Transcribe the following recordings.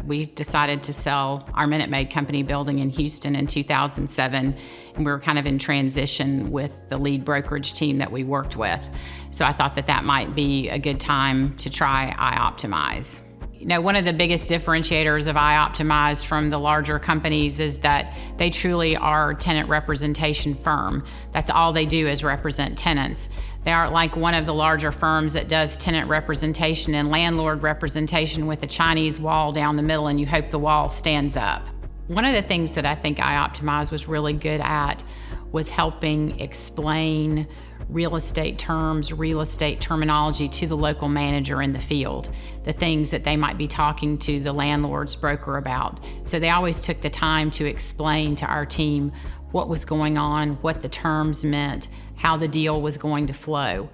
We decided to sell our Minute Maid company building in Houston in 2007, and we were kind of in transition with the lead brokerage team that we worked with. So I thought that might be a good time to try iOptimize. One of the biggest differentiators of iOptimize from the larger companies is that they truly are a tenant representation firm. That's all they do is represent tenants. They aren't like one of the larger firms that does tenant representation and landlord representation with a Chinese wall down the middle and you hope the wall stands up. One of the things that I think iOptimize was really good at was helping explain real estate terms, real estate terminology to the local manager in the field, the things that they might be talking to the landlord's broker about. So they always took the time to explain to our team what was going on, what the terms meant, how the deal was going to flow.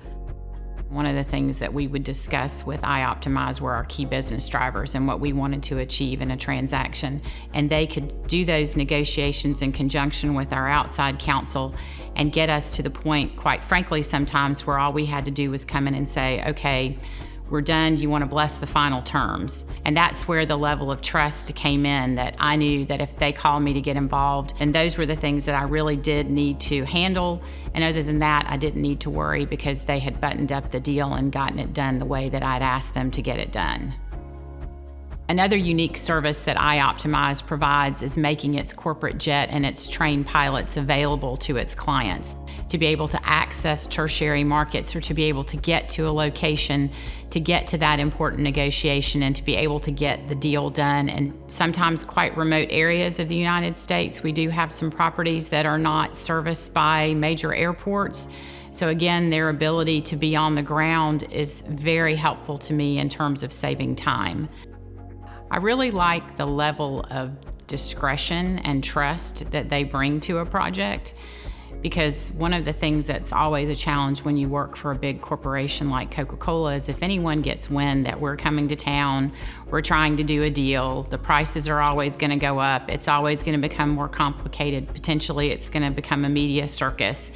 One of the things that we would discuss with iOptimize were our key business drivers and what we wanted to achieve in a transaction. And they could do those negotiations in conjunction with our outside counsel and get us to the point, quite frankly, sometimes where all we had to do was come in and say, okay, we're done, do you want to bless the final terms? And that's where the level of trust came in, that I knew that if they called me to get involved, and those were the things that I really did need to handle. And other than that, I didn't need to worry because they had buttoned up the deal and gotten it done the way that I'd asked them to get it done. Another unique service that iOptimize provides is making its corporate jet and its trained pilots available to its clients to be able to access tertiary markets or to be able to get to a location, to get to that important negotiation and to be able to get the deal done in sometimes quite remote areas of the United States. We do have some properties that are not serviced by major airports. So again, their ability to be on the ground is very helpful to me in terms of saving time. I really like the level of discretion and trust that they bring to a project, because one of the things that's always a challenge when you work for a big corporation like Coca-Cola is if anyone gets wind that we're coming to town, we're trying to do a deal, the prices are always going to go up, it's always going to become more complicated, potentially it's going to become a media circus.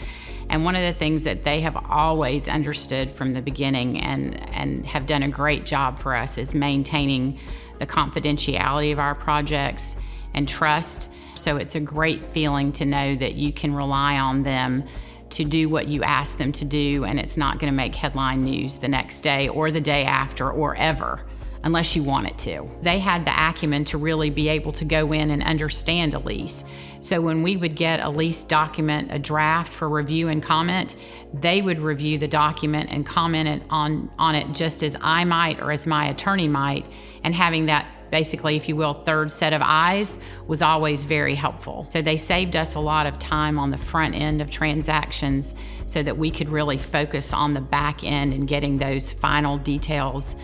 And one of the things that they have always understood from the beginning and have done a great job for us is maintaining the confidentiality of our projects and trust. So it's a great feeling to know that you can rely on them to do what you ask them to do, and it's not going to make headline news the next day or the day after or ever, unless you want it to. They had the acumen to really be able to go in and understand a lease. So when we would get a lease document, a draft for review and comment, they would review the document and comment on it just as I might or as my attorney might, and having that basically, if you will, third set of eyes was always very helpful. So they saved us a lot of time on the front end of transactions so that we could really focus on the back end and getting those final details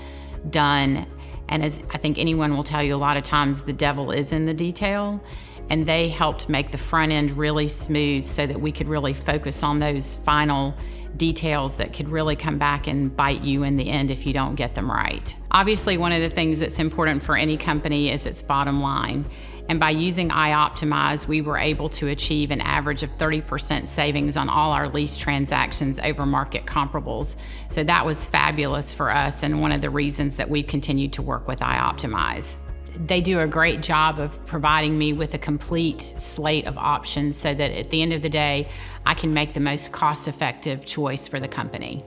done. And as I think anyone will tell you, a lot of times the devil is in the detail, and they helped make the front end really smooth so that we could really focus on those final details that could really come back and bite you in the end if you don't get them right. Obviously, one of the things that's important for any company is its bottom line. And by using iOptimize, we were able to achieve an average of 30% savings on all our lease transactions over market comparables. So that was fabulous for us, and one of the reasons that we've continued to work with iOptimize. They do a great job of providing me with a complete slate of options so that at the end of the day, I can make the most cost-effective choice for the company.